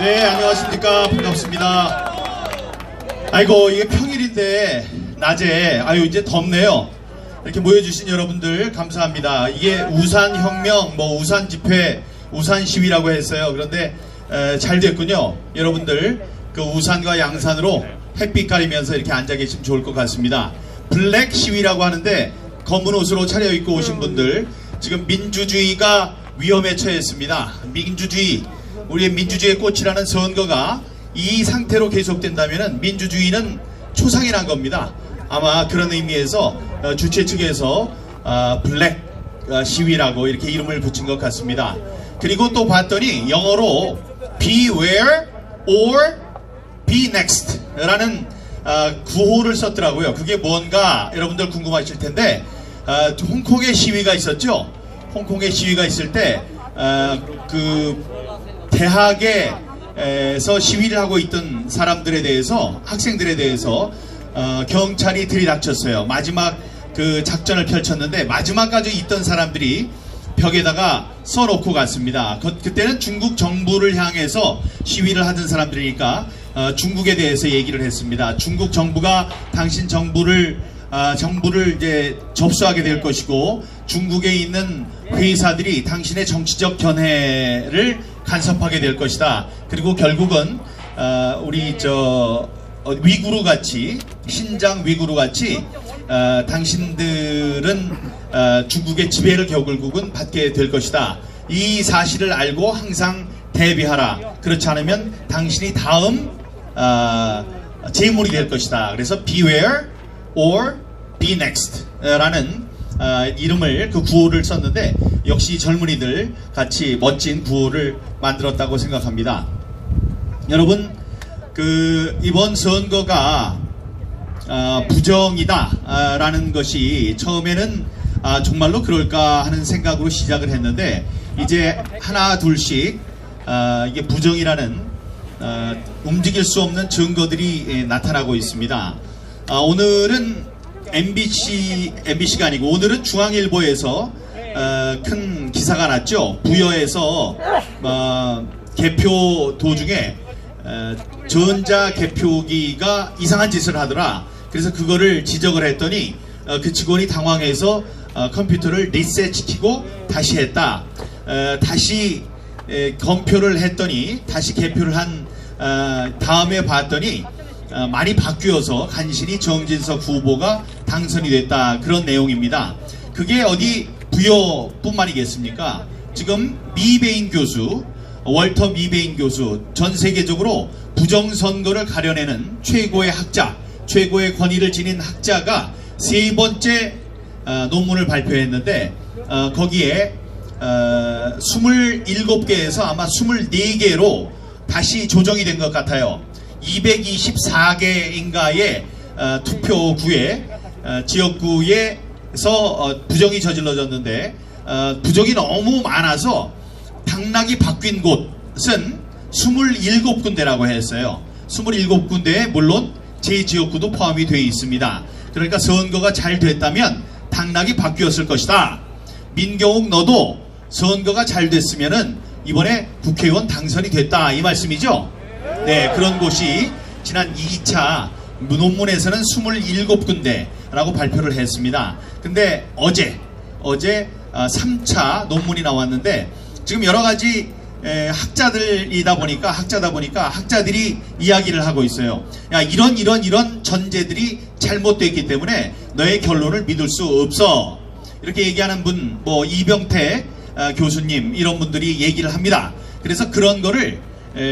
네, 안녕하십니까. 반갑습니다. 아이고, 이게 평일인데 낮에 이제 덥네요. 이렇게 모여주신 여러분들 감사합니다. 이게 우산혁명, 우산집회, 우산시위라고 했어요. 그런데 잘 됐군요. 여러분들 그 우산과 양산으로 햇빛 가리면서 이렇게 앉아 계시면 좋을 것 같습니다. 블랙 시위라고 하는데 검은 옷으로 차려입고 오신 분들, 지금 민주주의가 위험에 처했습니다. 민주주의, 우리의 민주주의의 꽃이라는 선거가 이 상태로 계속된다면 민주주의는 초상이 난 겁니다. 아마 그런 의미에서 주최 측에서 블랙 시위라고 이렇게 이름을 붙인 것 같습니다. 그리고 또 봤더니 영어로 beware or be next 라는 구호를 썼더라고요. 그게 뭔가 여러분들 궁금하실 텐데, 홍콩의 시위가 있었죠. 홍콩의 시위가 있을 때 그 대학에서 시위를 하고 있던 사람들에 대해서, 학생들에 대해서 경찰이 들이닥쳤어요. 마지막 그 작전을 펼쳤는데 마지막까지 있던 사람들이 벽에다가 써놓고 갔습니다. 그때는 중국 정부를 향해서 시위를 하던 사람들이니까 중국에 대해서 얘기를 했습니다. 중국 정부가 당신 정부를 이제 접수하게 될 것이고, 중국에 있는 회사들이 당신의 정치적 견해를 간섭하게 될 것이다. 그리고 결국은 우리 위구르 같이, 신장 위구르 같이 당신들은 중국의 지배를 결국은 받게 될 것이다. 이 사실을 알고 항상 대비하라. 그렇지 않으면 당신이 다음 재물이 될 것이다. 그래서 beware or be next 라는 이름을, 그 구호를 썼는데 역시 젊은이들 같이 멋진 구호를 만들었다고 생각합니다. 여러분, 이번 선거가 부정이다 라는 것이 처음에는 정말로 그럴까 하는 생각으로 시작을 했는데, 이제 하나 둘씩 이게 부정이라는 움직일 수 없는 증거들이 나타나고 있습니다. 오늘은 MBC가 아니고 오늘은 중앙일보에서 큰 기사가 났죠. 부여에서 개표 도중에 전자 개표기가 이상한 짓을 하더라. 그래서 그거를 지적을 했더니 그 직원이 당황해서 컴퓨터를 리셋시키고 다시 했다. 다시 검표를 했더니, 다시 개표를 한 다음에 봤더니 많이 바뀌어서 간신히 정진석 후보가 당선이 됐다. 그런 내용입니다. 그게 어디 부여뿐만이겠습니까? 지금 미베인 교수, 월터 미베인 교수, 전 세계적으로 부정선거를 가려내는 최고의 학자, 최고의 권위를 지닌 학자가 세 번째 논문을 발표했는데, 거기에 27개에서 아마 24개로 다시 조정이 된 것 같아요. 224개인가의 투표구에, 지역구에서 부정이 저질러졌는데, 부정이 너무 많아서 당락이 바뀐 곳은 27군데라고 했어요. 27군데에 물론 제 지역구도 포함이 되어 있습니다. 그러니까 선거가 잘 됐다면 당락이 바뀌었을 것이다. 민경욱, 너도 선거가 잘 됐으면은 이번에 국회의원 당선이 됐다, 이 말씀이죠? 네, 그런 곳이 지난 2차 논문에서는 27군데라고 발표를 했습니다. 근데 어제 3차 논문이 나왔는데, 지금 여러 가지 학자다 보니까 학자들이 이야기를 하고 있어요. 야, 이런 전제들이 잘못됐기 때문에 너의 결론을 믿을 수 없어. 이렇게 얘기하는 분, 이병태 교수님, 이런 분들이 얘기를 합니다. 그래서 그런 거를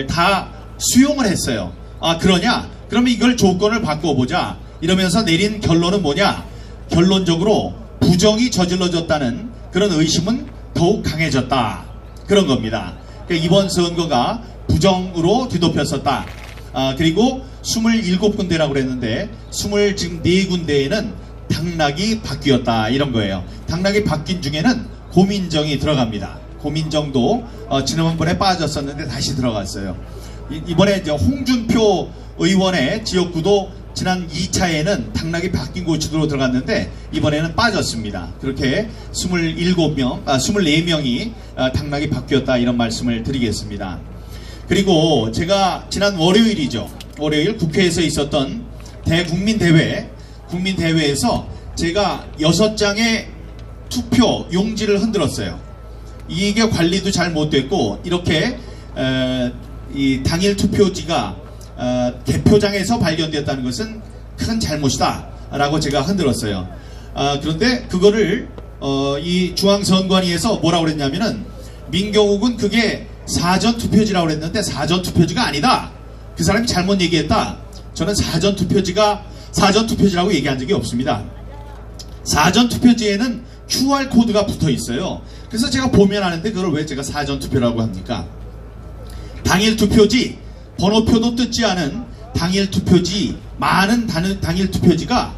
다 수용을 했어요. 그러냐? 그러면 이걸 조건을 바꿔보자. 이러면서 내린 결론은 뭐냐? 결론적으로 부정이 저질러졌다는 그런 의심은 더욱 강해졌다. 그런 겁니다. 그러니까 이번 선거가 부정으로 뒤덮였었다. 그리고 27군데라고 그랬는데 24군데에는 당락이 바뀌었다, 이런 거예요. 당락이 바뀐 중에는 고민정이 들어갑니다. 고민정도 지난번에 빠졌었는데 다시 들어갔어요. 이번에 이제 홍준표 의원의 지역구도 지난 2차에는 당락이 바뀐 곳으로 들어갔는데 이번에는 빠졌습니다. 그렇게 24명이 당락이 바뀌었다, 이런 말씀을 드리겠습니다. 그리고 제가 지난 월요일이죠. 월요일 국회에서 있었던 국민대회에서 제가 6장의 투표 용지를 흔들었어요. 이게 관리도 잘 못됐고 이렇게 이 당일 투표지가 개표장에서 발견됐다는 것은 큰 잘못이다 라고 제가 흔들었어요. 그런데 그거를 이 중앙선관위에서 뭐라고 그랬냐면은 민경욱은 그게 사전투표지라고 그랬는데 사전투표지가 아니다. 그 사람이 잘못 얘기했다. 저는 사전투표지라고 얘기한 적이 없습니다. 사전투표지에는 QR코드가 붙어 있어요. 그래서 제가 보면 아는데 그걸 왜 제가 사전투표라고 합니까? 당일 투표지, 번호표도 뜯지 않은 당일 투표지, 많은 당일 투표지가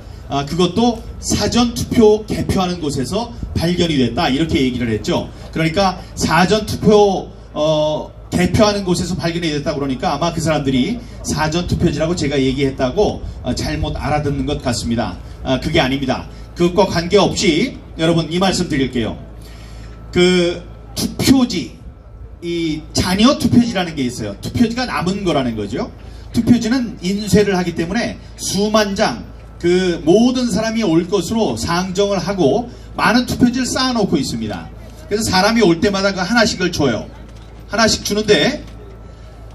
그것도 사전투표 개표하는 곳에서 발견이 됐다. 이렇게 얘기를 했죠. 그러니까 사전투표 개표하는 곳에서 발견이 됐다 그러니까 아마 그 사람들이 사전투표지라고 제가 얘기했다고 잘못 알아듣는 것 같습니다. 그게 아닙니다. 그것과 관계없이 여러분 이 말씀 드릴게요. 그 투표지, 이 잔여 투표지라는 게 있어요. 투표지가 남은 거라는 거죠. 투표지는 인쇄를 하기 때문에 수만 장, 그 모든 사람이 올 것으로 상정을 하고 많은 투표지를 쌓아놓고 있습니다. 그래서 사람이 올 때마다 그 하나씩을 줘요. 하나씩 주는데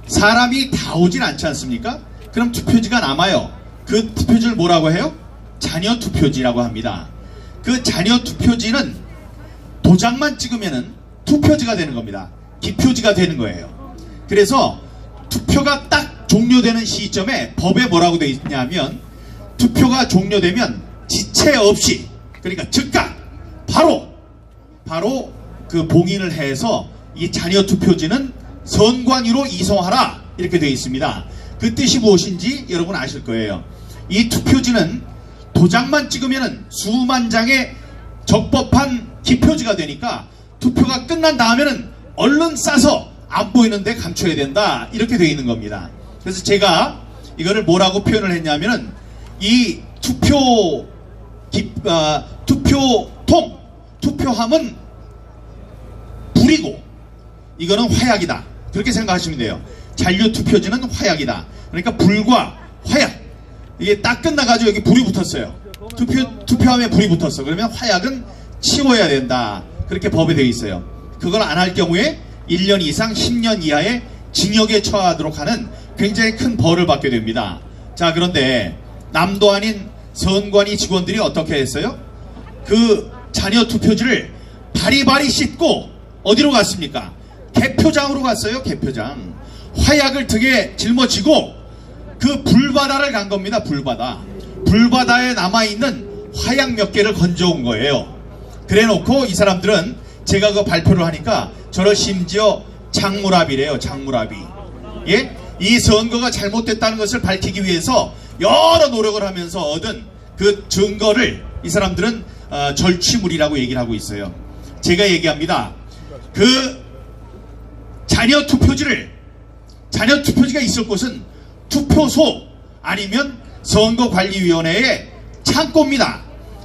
사람이 다 오진 않지 않습니까? 그럼 투표지가 남아요. 그 투표지를 뭐라고 해요? 잔여 투표지라고 합니다. 그 잔여 투표지는 도장만 찍으면은 투표지가 되는 겁니다. 기표지가 되는 거예요. 그래서 투표가 딱 종료되는 시점에 법에 뭐라고 되어 있냐면 투표가 종료되면 지체 없이, 그러니까 즉각 바로 그 봉인을 해서 이 잔여 투표지는 선관위로 이송하라 이렇게 되어 있습니다. 그 뜻이 무엇인지 여러분 아실 거예요. 이 투표지는 도장만 찍으면 수만 장의 적법한 기표지가 되니까 투표가 끝난 다음에는 얼른 싸서 안 보이는데 감춰야 된다 이렇게 되어 있는 겁니다. 그래서 제가 이거를 뭐라고 표현을 했냐면은 이 투표함은 불이고 이거는 화약이다. 그렇게 생각하시면 돼요. 잔류투표지는 화약이다. 그러니까 불과 화약, 이게 딱 끝나가지고 여기 불이 붙었어요. 투표함에 불이 붙었어. 그러면 화약은 치워야 된다. 그렇게 법에 되어 있어요. 그걸 안 할 경우에 1년 이상 10년 이하의 징역에 처하도록 하는 굉장히 큰 벌을 받게 됩니다. 자, 그런데 남도 아닌 선관위 직원들이 어떻게 했어요? 그 잔여 투표지를 바리바리 씻고 어디로 갔습니까? 개표장으로 갔어요. 개표장. 화약을 등에 짊어지고 그 불바다를 간 겁니다. 불바다에 남아있는 화약 몇 개를 건져온 거예요. 그래 놓고 이 사람들은 제가 그 발표를 하니까 저를 심지어 장무랍이래요. 장무랍이. 예? 이 선거가 잘못됐다는 것을 밝히기 위해서 여러 노력을 하면서 얻은 그 증거를 이 사람들은 절취물이라고 얘기를 하고 있어요. 제가 얘기합니다. 그 잔여 투표지가 있을 곳은 투표소 아니면 선거관리위원회의 창고입니다.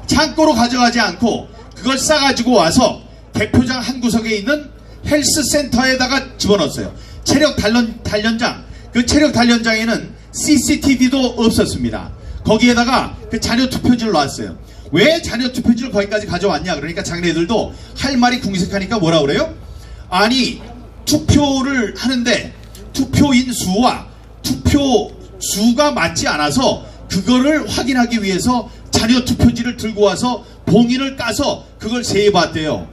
창고로 가져가지 않고 그걸 싸가지고 와서 개표장 한 구석에 있는 헬스센터에다가 집어넣었어요. 체력 단련장. 그 체력 단련장에는 CCTV도 없었습니다. 거기에다가 그 잔여 투표지를 놨어요. 왜 잔여 투표지를 거기까지 가져왔냐? 그러니까 자기네들도 할 말이 궁색하니까 뭐라 그래요? 아니, 투표를 하는데 투표인 수와 투표 수가 맞지 않아서 그거를 확인하기 위해서 잔여 투표지를 들고 와서 봉인을 까서 그걸 세해봤대요.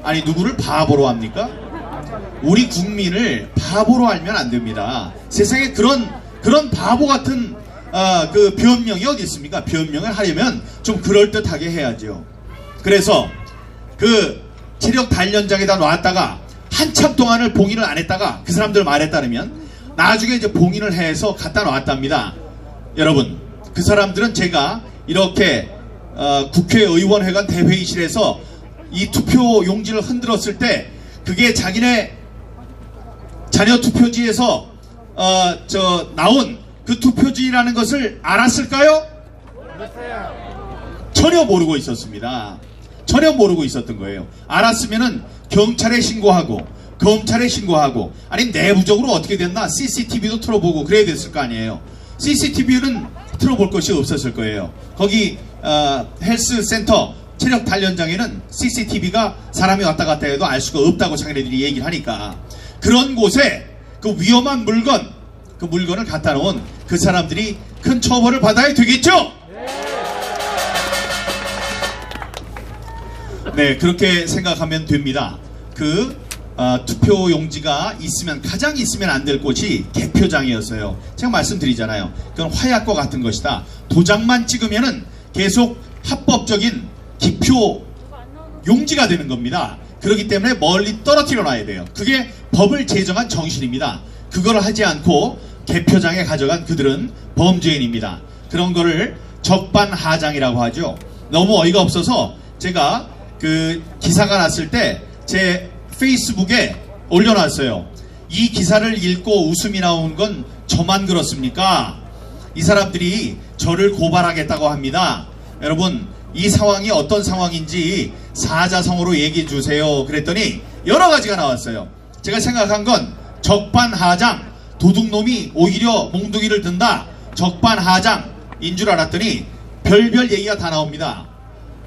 아니, 누구를 바보로 합니까? 우리 국민을 바보로 알면 안 됩니다. 세상에 그런 바보 같은 그 변명이 어디 있습니까? 변명을 하려면 좀 그럴듯하게 해야죠. 그래서 그 체력 단련장에다 놨다가 한참 동안을 봉인을 안 했다가 그 사람들 말에 따르면 나중에 이제 봉인을 해서 갖다 놨답니다. 여러분, 그 사람들은 제가 이렇게 국회의원회관 대회의실에서 이 투표 용지를 흔들었을 때 그게 자기네 잔여 투표지에서 나온 그 투표지라는 것을 알았을까요? 전혀 모르고 있었습니다. 전혀 모르고 있었던 거예요. 알았으면은 경찰에 신고하고 검찰에 신고하고, 아니 내부적으로 어떻게 됐나 CCTV도 틀어보고 그래야 됐을 거 아니에요. CCTV는 틀어볼 것이 없었을 거예요. 거기 헬스센터 체력 단련장에는 CCTV가 사람이 왔다 갔다 해도 알 수가 없다고 자기네들이 얘기를 하니까, 그런 곳에 그 위험한 물건, 그 물건을 갖다 놓은 그 사람들이 큰 처벌을 받아야 되겠죠? 네, 그렇게 생각하면 됩니다. 투표 용지가 있으면, 가장 있으면 안 될 곳이 개표장이었어요. 제가 말씀드리잖아요. 그건 화약과 같은 것이다. 도장만 찍으면은 계속 합법적인 기표 용지가 되는 겁니다. 그렇기 때문에 멀리 떨어뜨려 놔야 돼요. 그게 법을 제정한 정신입니다. 그거를 하지 않고 개표장에 가져간 그들은 범죄인입니다. 그런 거를 적반하장이라고 하죠. 너무 어이가 없어서 제가 그 기사가 났을 때 제 페이스북에 올려놨어요. 이 기사를 읽고 웃음이 나온 건 저만 그렇습니까? 이 사람들이 저를 고발하겠다고 합니다. 여러분, 이 상황이 어떤 상황인지 사자성어로 얘기해 주세요. 그랬더니 여러 가지가 나왔어요. 제가 생각한 건 적반하장, 도둑놈이 오히려 몽둥이를 든다, 적반하장인 줄 알았더니 별별 얘기가 다 나옵니다.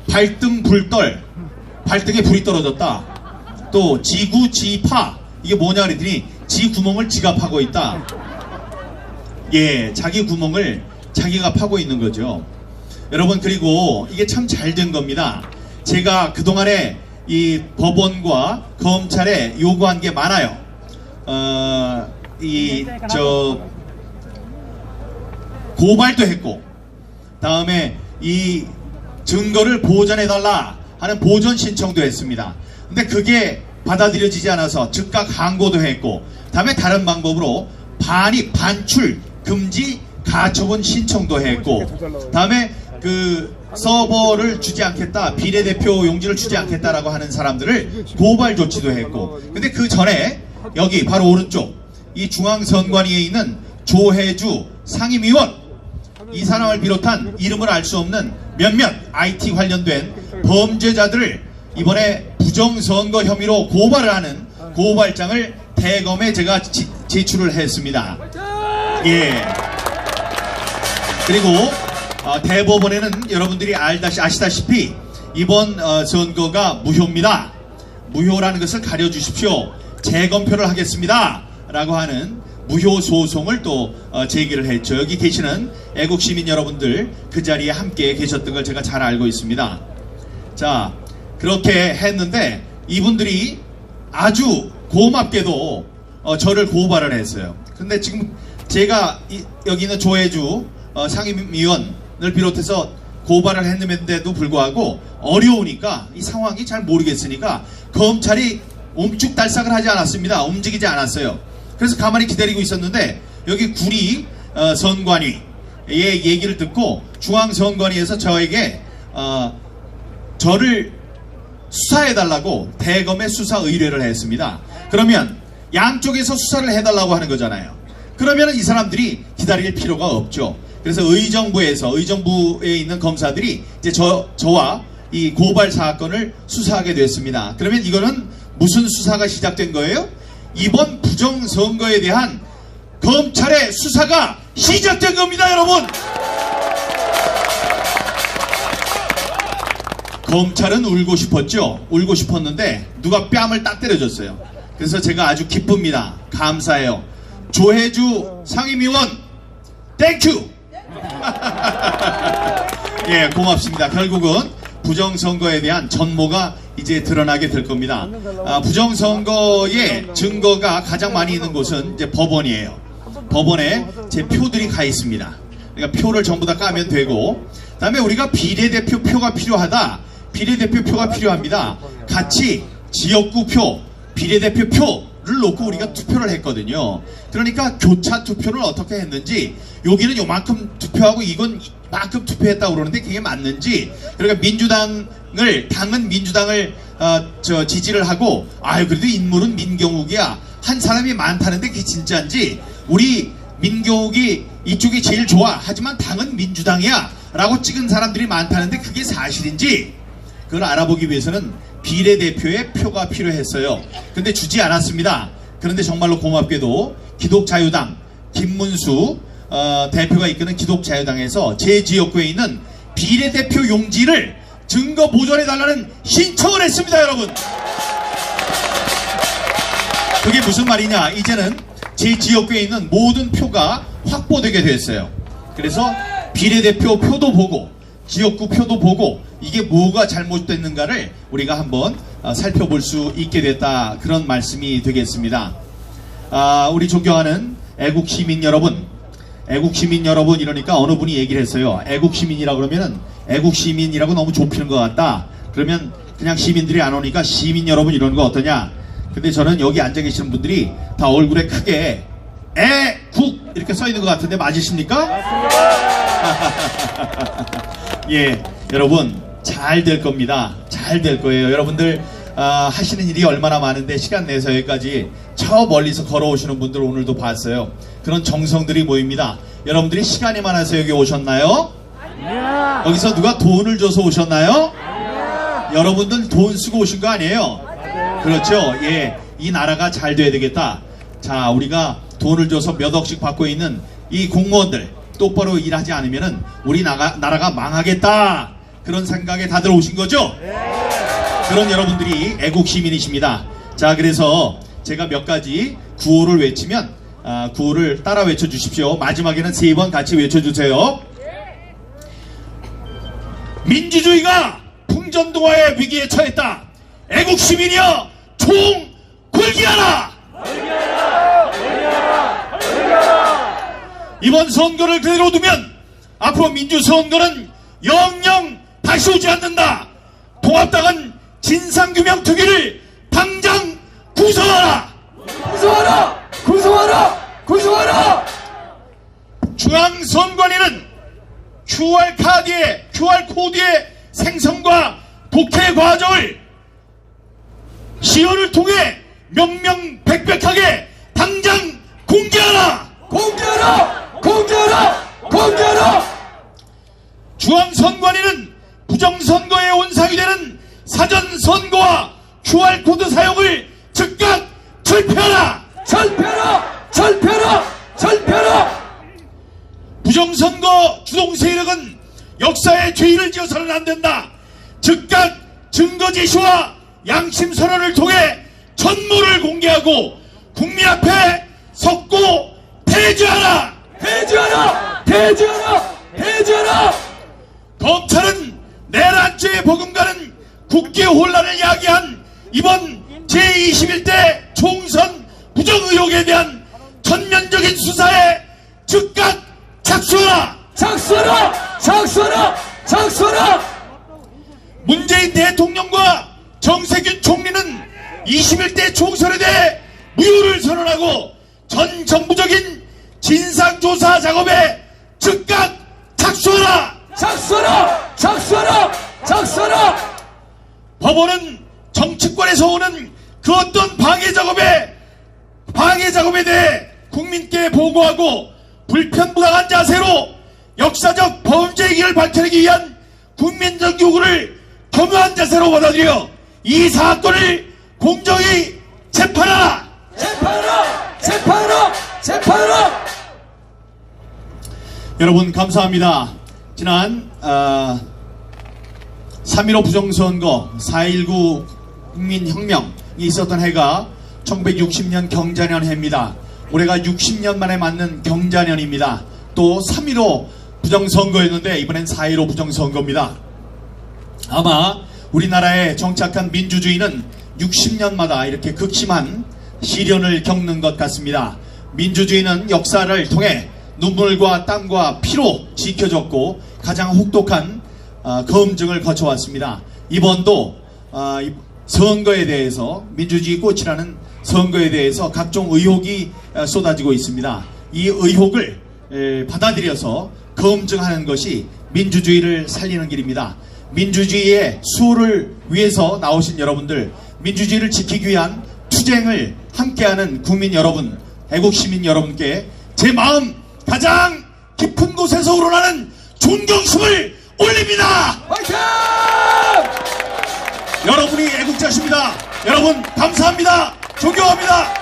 발등 불떨, 발등에 불이 떨어졌다. 또 지구 지파, 이게 뭐냐 그랬더니 지 구멍을 지가 파고 있다. 예, 자기 구멍을 자기가 파고 있는 거죠. 여러분, 그리고 이게 참 잘 된 겁니다. 제가 그동안에 이 법원과 검찰에 요구한 게 많아요. 고발도 했고, 다음에 이 증거를 보전해달라 하는 보전 신청도 했습니다. 근데 그게 받아들여지지 않아서 즉각 항고도 했고, 다음에 다른 방법으로 반출 금지 가처분 신청도 했고, 다음에 그 서버를 주지 않겠다, 비례대표 용지를 주지 않겠다라고 하는 사람들을 고발 조치도 했고, 근데 그 전에 여기 바로 오른쪽 이 중앙선관위에 있는 조혜주 상임위원, 이 사람을 비롯한 이름을 알 수 없는 몇몇 IT 관련된 범죄자들을 이번에 부정선거 혐의로 고발을 하는 고발장을 대검에 제가 제출을 했습니다. 예. 그리고 대법원에는 여러분들이 아시다시피 이번 선거가 무효입니다. 무효라는 것을 가려주십시오. 재검표를 하겠습니다 라고 하는 무효 소송을 또 제기를 했죠. 여기 계시는 애국시민 여러분들 그 자리에 함께 계셨던 걸 제가 잘 알고 있습니다. 자, 그렇게 했는데 이분들이 아주 고맙게도 저를 고발을 했어요. 근데 지금 제가 여기 있는 조혜주 상임위원을 비롯해서 고발을 했는데도 불구하고 어려우니까, 이 상황이 잘 모르겠으니까 검찰이 움쭉달싹을 하지 않았습니다. 움직이지 않았어요. 그래서 가만히 기다리고 있었는데 여기 구리 선관위의 얘기를 듣고 중앙선관위에서 저에게 저를 수사해달라고 대검에 수사 의뢰를 했습니다. 그러면 양쪽에서 수사를 해달라고 하는 거잖아요. 그러면 이 사람들이 기다릴 필요가 없죠. 그래서 의정부에 있는 검사들이 이제 저와 이 고발 사건을 수사하게 됐습니다. 그러면 이거는 무슨 수사가 시작된 거예요? 이번 부정선거에 대한 검찰의 수사가 시작된 겁니다, 여러분! 검찰은 울고 싶었죠. 울고 싶었는데 누가 뺨을 딱 때려줬어요. 그래서 제가 아주 기쁩니다. 감사해요. 조혜주 상임위원 땡큐. 예, 고맙습니다. 결국은 부정선거에 대한 전모가 이제 드러나게 될 겁니다. 부정선거의 증거가 가장 많이 있는 곳은 이제 법원이에요. 법원에 제 표들이 가 있습니다. 그러니까 표를 전부 다 까면 되고, 다음에 우리가 비례대표 표가 필요하다. 비례대표 표가 필요합니다. 같이 지역구 표, 비례대표 표를 놓고 우리가 투표를 했거든요. 그러니까 교차 투표를 어떻게 했는지, 여기는 요만큼 투표하고 이건 이만큼 투표했다고 그러는데 그게 맞는지, 그러니까 당은 민주당을 지지를 하고, 아유 그래도 인물은 민경욱이야, 한 사람이 많다는데 그게 진짜인지, 우리 민경욱이 이쪽이 제일 좋아 하지만 당은 민주당이야 라고 찍은 사람들이 많다는데 그게 사실인지, 그걸 알아보기 위해서는 비례대표의 표가 필요했어요. 근데 주지 않았습니다. 그런데 정말로 고맙게도 기독자유당 김문수 대표가 이끄는 기독자유당에서 제 지역구에 있는 비례대표 용지를 증거 보존해달라는 신청을 했습니다, 여러분. 그게 무슨 말이냐? 이제는 제 지역구에 있는 모든 표가 확보되게 됐어요. 그래서 비례대표 표도 보고 지역구 표도 보고 이게 뭐가 잘못됐는가를 우리가 한번 살펴볼 수 있게 됐다, 그런 말씀이 되겠습니다. 우리 존경하는 애국시민 여러분, 애국시민 여러분 이러니까 어느 분이 얘기를 했어요. 애국시민이라 그러면은 애국시민이라고 너무 좁히는 것 같다. 그러면 그냥 시민들이 안 오니까 시민 여러분 이러는 거 어떠냐? 근데 저는 여기 앉아 계시는 분들이 다 얼굴에 크게 애국 이렇게 써 있는 것 같은데 맞으십니까? 예, 여러분 잘 될 겁니다. 잘 될 거예요. 여러분들 하시는 일이 얼마나 많은데 시간 내서 여기까지 저 멀리서 걸어오시는 분들 오늘도 봤어요. 그런 정성들이 모입니다. 여러분들이 시간이 많아서 여기 오셨나요? 아니야. 여기서 누가 돈을 줘서 오셨나요? 아니야. 여러분들 돈 쓰고 오신 거 아니에요? 맞아요. 그렇죠. 예, 이 나라가 잘 돼야 되겠다. 자, 우리가 돈을 줘서 몇 억씩 받고 있는 이 공무원들 똑바로 일하지 않으면은 우리 나라가 망하겠다, 그런 생각에 다들 오신 거죠? 네. 그런 여러분들이 애국 시민이십니다. 자, 그래서 제가 몇 가지 구호를 외치면 구호를 따라 외쳐주십시오. 마지막에는 3번 같이 외쳐주세요. 민주주의가 풍전등화의 위기에 처했다. 애국 시민이여, 총 굴기하라! 이번 선거를 그대로 두면 앞으로 민주선거는 영영 다시 오지 않는다. 통합당은 진상규명특위를 당장 구성하라! 구성하라! 구성하라! 구성하라! 중앙선관위는 QR코드의 생성과 독해 과정을 시연을 통해 명명백백하게 당장 공개하라! 공개하라! 공개하라! 공개하라! 중앙선관위는 부정선거에 온상이 되는 사전선거와 QR코드 사용을 즉각 철폐하라! 철폐하라! 철폐하라! 철폐하라! 부정선거 주동세력은 역사에 죄를 지어서는 안된다. 즉각 증거 제시와 양심선언을 통해 전모를 공개하고 국민 앞에 섰고 대죄하라! 대죄하라! 대죄하라! 대죄하라! 검찰은 내란죄에 버금가는 국회 혼란을 야기한 이번 제21대 총선 부정 의혹에 대한 전면적인 수사에 즉각 착수하라! 착수하라! 착수하라! 착수하라! 문재인 대통령과 정세균 총리는 21대 총선에 대해 무효를 선언하고 전 정부적인 진상조사 작업에 즉각 착수하라! 착수하라! 착수하라! 착수하라! 법원은 정치권에서 오는 그 어떤 방해 작업에 대해 국민께 보고하고 불편부당한 자세로 역사적 범죄이기를 밝혀내기 위한 국민적 요구를 겸허한 자세로 받아들여 이 사건을 공정히 재판하라! 재판하라! 재판하라! 재판하라! 여러분 감사합니다. 지난 3.15 부정선거 4.19 국민혁명이 있었던 해가 1960년 경자년 해입니다. 올해가 60년 만에 맞는 경자년입니다. 또 3.15 부정선거였는데 이번엔 4.15 부정선거입니다. 아마 우리나라에 정착한 민주주의는 60년마다 이렇게 극심한 시련을 겪는 것 같습니다. 민주주의는 역사를 통해 눈물과 땀과 피로 지켜졌고 가장 혹독한 검증을 거쳐왔습니다. 이번도 선거에 대해서, 민주주의 꽃이라는 선거에 대해서 각종 의혹이 쏟아지고 있습니다. 이 의혹을 받아들여서 검증하는 것이 민주주의를 살리는 길입니다. 민주주의의 수호를 위해서 나오신 여러분들, 민주주의를 지키기 위한 투쟁을 함께하는 국민 여러분, 애국시민 여러분께 제 마음 가장 깊은 곳에서 우러나는 존경심을 올립니다. 화이팅! 여러분이 애국자십니다. 여러분 감사합니다. 존경합니다.